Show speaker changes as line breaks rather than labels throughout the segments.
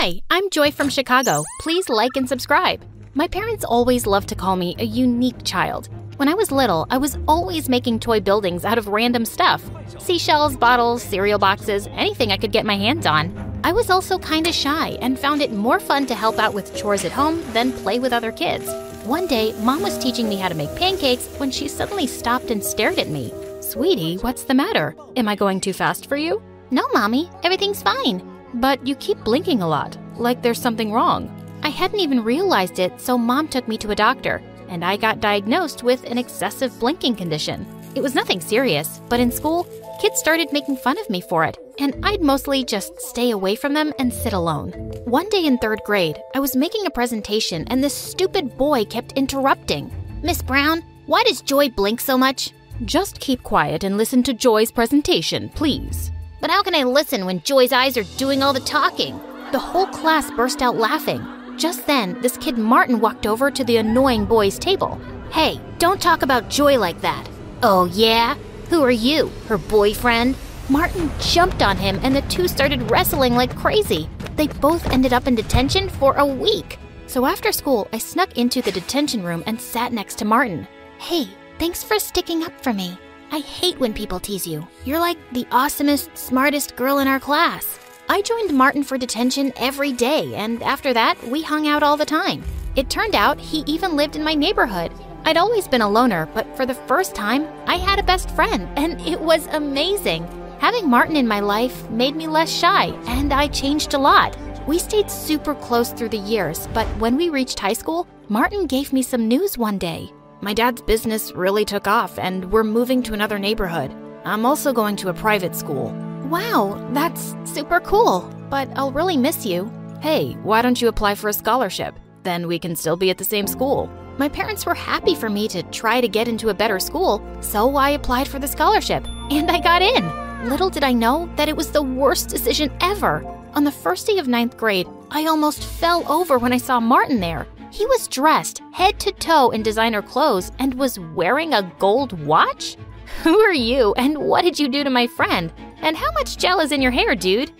Hi, I'm Joy from Chicago. Please like and subscribe. My parents always loved to call me a unique child. When I was little, I was always making toy buildings out of random stuff. Seashells, bottles, cereal boxes, anything I could get my hands on. I was also kinda shy and found it more fun to help out with chores at home than play with other kids. One day, Mom was teaching me how to make pancakes when she suddenly stopped and stared at me. Sweetie, what's the matter? Am I going too fast for you? No, Mommy, everything's fine. But you keep blinking a lot, like there's something wrong. I hadn't even realized it, so Mom took me to a doctor, and I got diagnosed with an excessive blinking condition. It was nothing serious, but in school, kids started making fun of me for it, and I'd mostly just stay away from them and sit alone. One day in 3rd grade, I was making a presentation and this stupid boy kept interrupting. Miss Brown, why does Joy blink so much? Just keep quiet and listen to Joy's presentation, please. But how can I listen when Joy's eyes are doing all the talking? The whole class burst out laughing. Just then, this kid Martin walked over to the annoying boy's table. Hey, don't talk about Joy like that. Oh yeah? Who are you, her boyfriend? Martin jumped on him and the two started wrestling like crazy. They both ended up in detention for a week. So after school, I snuck into the detention room and sat next to Martin. Hey, thanks for sticking up for me. I hate when people tease you. You're like the awesomest, smartest girl in our class. I joined Martin for detention every day, and after that, we hung out all the time. It turned out he even lived in my neighborhood. I'd always been a loner, but for the first time, I had a best friend, and it was amazing. Having Martin in my life made me less shy, and I changed a lot. We stayed super close through the years, but when we reached high school, Martin gave me some news one day. My dad's business really took off, and we're moving to another neighborhood. I'm also going to a private school. Wow, that's super cool, but I'll really miss you. Hey, why don't you apply for a scholarship? Then we can still be at the same school. My parents were happy for me to try to get into a better school, so I applied for the scholarship, and I got in. Little did I know that it was the worst decision ever. On the first day of 9th grade, I almost fell over when I saw Martin there. He was dressed head to toe in designer clothes and was wearing a gold watch? Who are you and what did you do to my friend? And how much gel is in your hair, dude?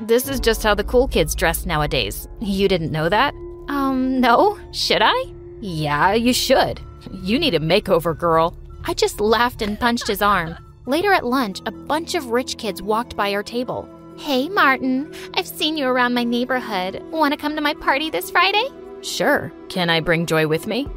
This is just how the cool kids dress nowadays. You didn't know that? No. Should I? Yeah, you should. You need a makeover, girl. I just laughed and punched his arm. Later at lunch, a bunch of rich kids walked by our table. Hey, Martin. I've seen you around my neighborhood. Want to come to my party this Friday? Sure. Can I bring Joy with me?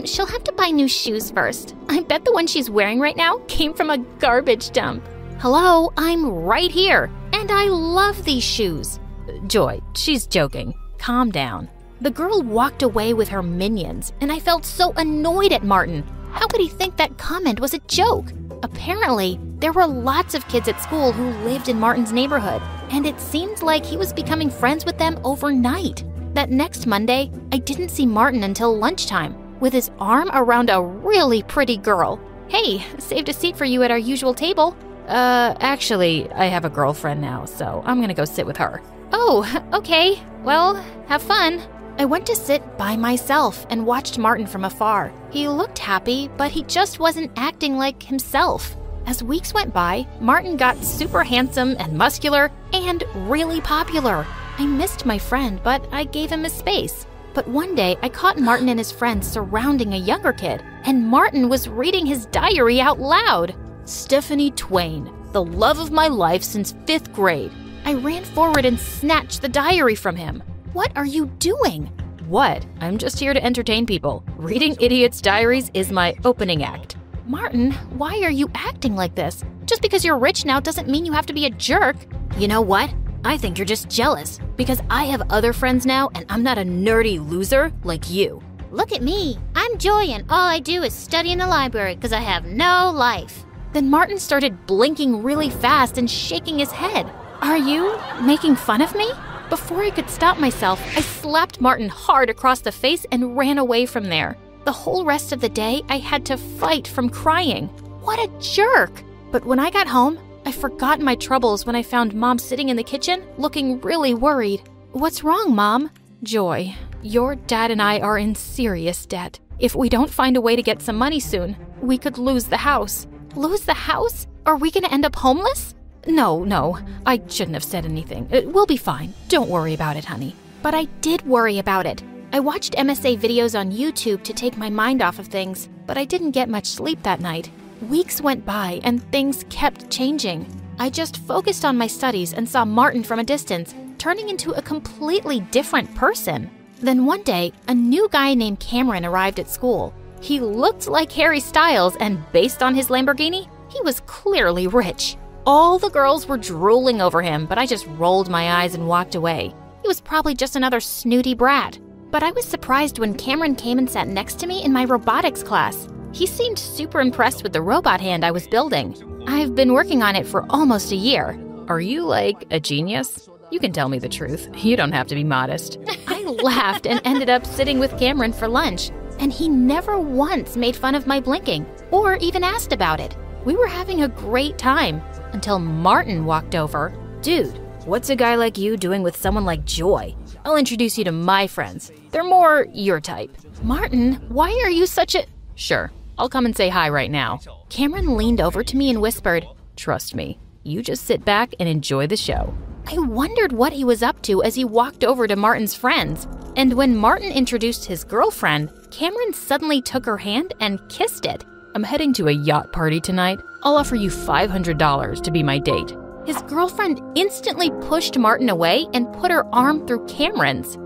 She'll have to buy new shoes first. I bet the one she's wearing right now came from a garbage dump. Hello, I'm right here, and I love these shoes. Joy, she's joking. Calm down. The girl walked away with her minions, and I felt so annoyed at Martin. How could he think that comment was a joke? Apparently, there were lots of kids at school who lived in Martin's neighborhood, and it seemed like he was becoming friends with them overnight. That next Monday, I didn't see Martin until lunchtime, with his arm around a really pretty girl. Hey, saved a seat for you at our usual table. Actually, I have a girlfriend now, so I'm gonna go sit with her. Oh, okay. Well, have fun. I went to sit by myself and watched Martin from afar. He looked happy, but he just wasn't acting like himself. As weeks went by, Martin got super handsome and muscular and really popular. I missed my friend, but I gave him his space. But one day, I caught Martin and his friends surrounding a younger kid, and Martin was reading his diary out loud. Stephanie Twain, the love of my life since 5th grade. I ran forward and snatched the diary from him. What are you doing? What? I'm just here to entertain people. Reading idiots' diaries is my opening act. Martin, why are you acting like this? Just because you're rich now doesn't mean you have to be a jerk. You know what? I think you're just jealous, because I have other friends now and I'm not a nerdy loser like you. Look at me. I'm Joy and all I do is study in the library because I have no life. Then Martin started blinking really fast and shaking his head. Are you making fun of me? Before I could stop myself, I slapped Martin hard across the face and ran away from there. The whole rest of the day, I had to fight from crying. What a jerk! But when I got home, I forgot my troubles when I found Mom sitting in the kitchen, looking really worried. What's wrong, Mom? Joy, your dad and I are in serious debt. If we don't find a way to get some money soon, we could lose the house. Lose the house? Are we gonna end up homeless? No, I shouldn't have said anything. We'll be fine. Don't worry about it, honey. But I did worry about it. I watched MSA videos on YouTube to take my mind off of things, but I didn't get much sleep that night. Weeks went by and things kept changing. I just focused on my studies and saw Martin from a distance, turning into a completely different person. Then one day, a new guy named Cameron arrived at school. He looked like Harry Styles, and based on his Lamborghini, he was clearly rich. All the girls were drooling over him, but I just rolled my eyes and walked away. He was probably just another snooty brat. But I was surprised when Cameron came and sat next to me in my robotics class. He seemed super impressed with the robot hand I was building. I've been working on it for almost a year. Are you like a genius? You can tell me the truth. You don't have to be modest. I laughed and ended up sitting with Cameron for lunch, and he never once made fun of my blinking or even asked about it. We were having a great time until Martin walked over. Dude, what's a guy like you doing with someone like Joy? I'll introduce you to my friends. They're more your type. Martin, why are you such a… Sure, I'll come and say hi right now. Cameron leaned over to me and whispered, trust me, you just sit back and enjoy the show. I wondered what he was up to as he walked over to Martin's friends. And when Martin introduced his girlfriend, Cameron suddenly took her hand and kissed it. I'm heading to a yacht party tonight. I'll offer you $500 to be my date. His girlfriend instantly pushed Martin away and put her arm through Cameron's.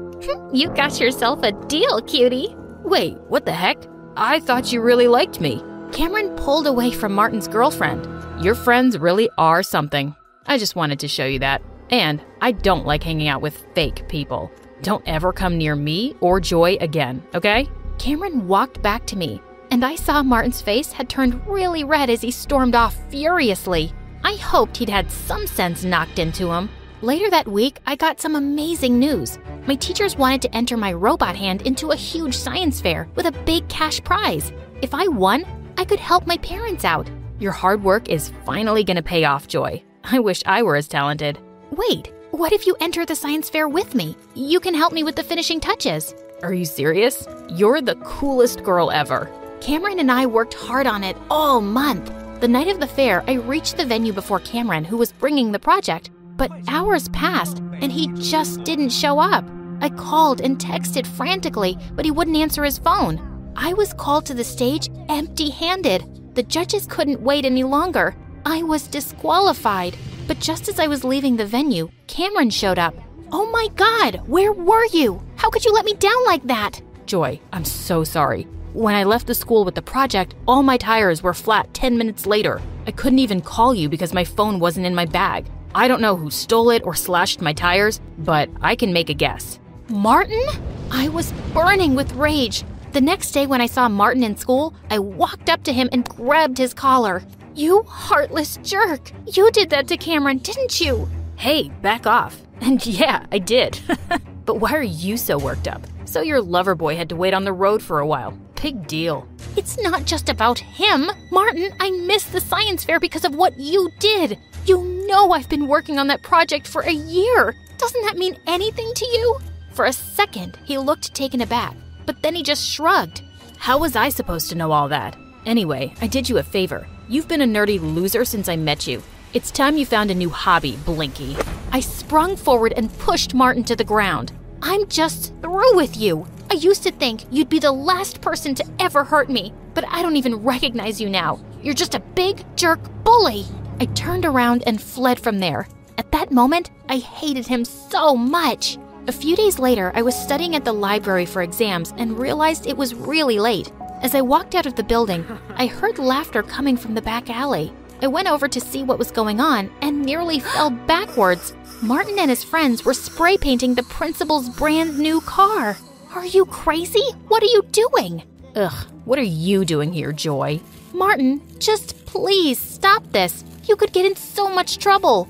You got yourself a deal, cutie. Wait, what the heck? I thought you really liked me. Cameron pulled away from Martin's girlfriend. Your friends really are something. I just wanted to show you that. And I don't like hanging out with fake people. Don't ever come near me or Joy again, okay? Cameron walked back to me, and I saw Martin's face had turned really red as he stormed off furiously. I hoped he'd had some sense knocked into him. Later that week, I got some amazing news. My teachers wanted to enter my robot hand into a huge science fair with a big cash prize. If I won, I could help my parents out. Your hard work is finally gonna pay off, Joy. I wish I were as talented. Wait, what if you enter the science fair with me? You can help me with the finishing touches. Are you serious? You're the coolest girl ever. Cameron and I worked hard on it all month. The night of the fair, I reached the venue before Cameron, who was bringing the project. But hours passed, and he just didn't show up. I called and texted frantically, but he wouldn't answer his phone. I was called to the stage empty-handed. The judges couldn't wait any longer. I was disqualified. But just as I was leaving the venue, Cameron showed up. Oh my God, where were you? How could you let me down like that? Joy, I'm so sorry. When I left the school with the project, all my tires were flat 10 minutes later. I couldn't even call you because my phone wasn't in my bag. I don't know who stole it or slashed my tires, but I can make a guess. Martin? I was burning with rage. The next day when I saw Martin in school, I walked up to him and grabbed his collar. You heartless jerk! You did that to Cameron, didn't you? Hey, back off. And yeah, I did. But why are you so worked up? So your lover boy had to wait on the road for a while. Big deal. It's not just about him. Martin, I missed the science fair because of what you did. You know I've been working on that project for a year. Doesn't that mean anything to you? For a second, he looked taken aback, but then he just shrugged. How was I supposed to know all that? Anyway, I did you a favor. You've been a nerdy loser since I met you. It's time you found a new hobby, Blinky. I sprung forward and pushed Martin to the ground. I'm just through with you. I used to think you'd be the last person to ever hurt me, but I don't even recognize you now. You're just a big jerk bully. I turned around and fled from there. At that moment, I hated him so much. A few days later, I was studying at the library for exams and realized it was really late. As I walked out of the building, I heard laughter coming from the back alley. I went over to see what was going on and nearly fell backwards. Martin and his friends were spray painting the principal's brand new car. Are you crazy? What are you doing? Ugh, what are you doing here, Joy? Martin, just please stop this. You could get in so much trouble.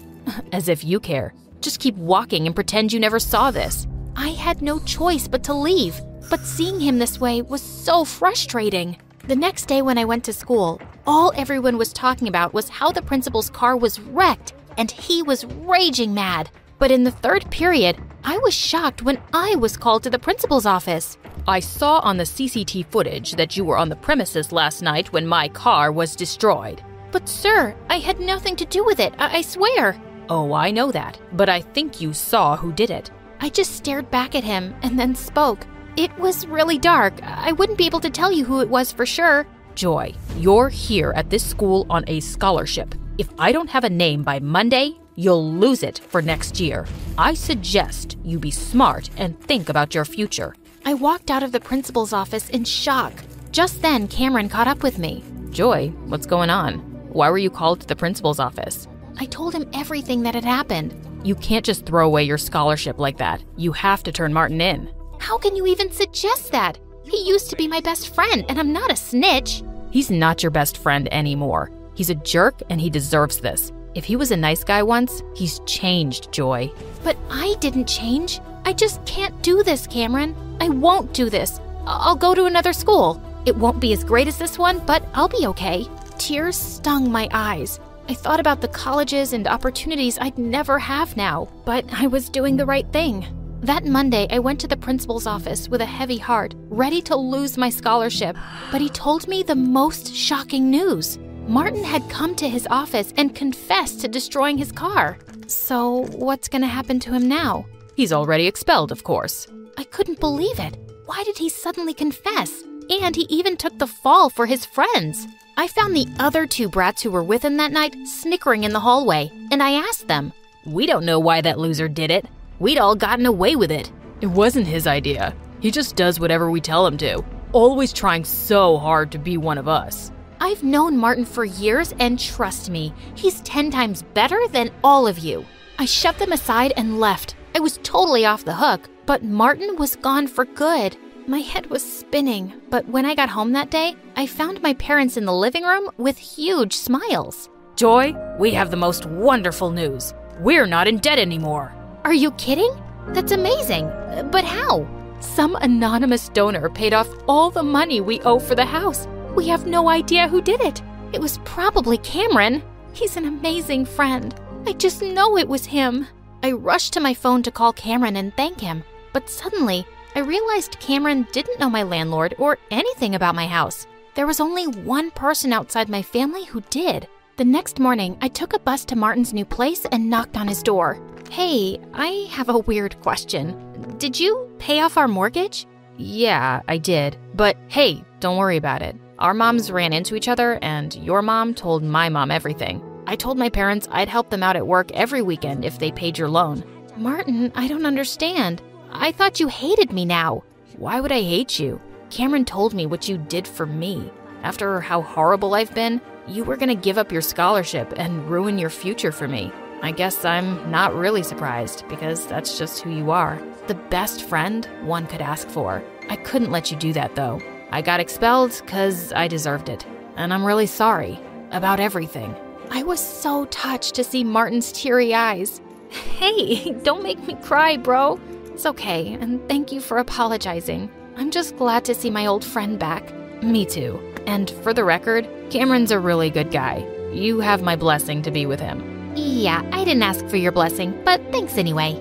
As if you care. Just keep walking and pretend you never saw this. I had no choice but to leave, but seeing him this way was so frustrating. The next day when I went to school, all everyone was talking about was how the principal's car was wrecked, and he was raging mad. But in the third period, I was shocked when I was called to the principal's office. I saw on the CCTV footage that you were on the premises last night when my car was destroyed. But sir, I had nothing to do with it, I swear.
Oh, I know that, but I think you saw who did it.
I just stared back at him and then spoke. It was really dark. I wouldn't be able to tell you who it was for sure.
Joy, you're here at this school on a scholarship. If I don't have a name by Monday, you'll lose it for next year. I suggest you be smart and think about your future.
I walked out of the principal's office in shock. Just then, Cameron caught up with me.
Joy, what's going on? Why were you called to the principal's office?
I told him everything that had happened.
You can't just throw away your scholarship like that. You have to turn Martin in.
How can you even suggest that? He used to be my best friend, and I'm not a snitch.
He's not your best friend anymore. He's a jerk, and he deserves this. If he was a nice guy once, he's changed, Joy.
But I didn't change. I just can't do this, Cameron. I won't do this. I'll go to another school. It won't be as great as this one, but I'll be okay. Tears stung my eyes. I thought about the colleges and opportunities I'd never have now, but I was doing the right thing. That Monday, I went to the principal's office with a heavy heart, ready to lose my scholarship. But he told me the most shocking news. Martin had come to his office and confessed to destroying his car. So what's going to happen to him now?
He's already expelled, of course.
I couldn't believe it. Why did he suddenly confess? And he even took the fall for his friends. I found the other two brats who were with him that night snickering in the hallway, and I asked them,
"We don't know why that loser did it. We'd all gotten away with it. It wasn't his idea. He just does whatever we tell him to, always trying so hard to be one of us."
I've known Martin for years, and trust me, he's 10 times better than all of you. I shoved them aside and left. I was totally off the hook, but Martin was gone for good. My head was spinning, but when I got home that day, I found my parents in the living room with huge smiles.
"Joy, we have the most wonderful news. We're not in debt anymore."
Are you kidding? That's amazing. But how? Some anonymous donor paid off all the money we owe for the house. We have no idea who did it. It was probably Cameron. He's an amazing friend. I just know it was him. I rushed to my phone to call Cameron and thank him, but suddenly, I realized Cameron didn't know my landlord or anything about my house. There was only one person outside my family who did. The next morning, I took a bus to Martin's new place and knocked on his door. Hey, I have a weird question. Did you pay off our mortgage?
Yeah, I did. But hey, don't worry about it. Our moms ran into each other, and your mom told my mom everything. I told my parents I'd help them out at work every weekend if they paid your loan.
Martin, I don't understand. I thought you hated me now.
Why would I hate you? Cameron told me what you did for me. After how horrible I've been, you were gonna give up your scholarship and ruin your future for me. I guess I'm not really surprised, because that's just who you are. The best friend one could ask for. I couldn't let you do that, though. I got expelled because I deserved it. And I'm really sorry about everything.
I was so touched to see Martin's teary eyes. Hey, don't make me cry, bro. It's okay, and thank you for apologizing. I'm just glad to see my old friend back.
Me too. And for the record, Cameron's a really good guy. You have my blessing to be with him.
Yeah, I didn't ask for your blessing, but thanks anyway.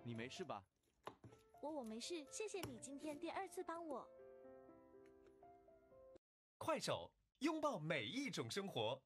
你没事吧？
我没事，谢谢你今天第2次帮我。
快手，拥抱每一种生活。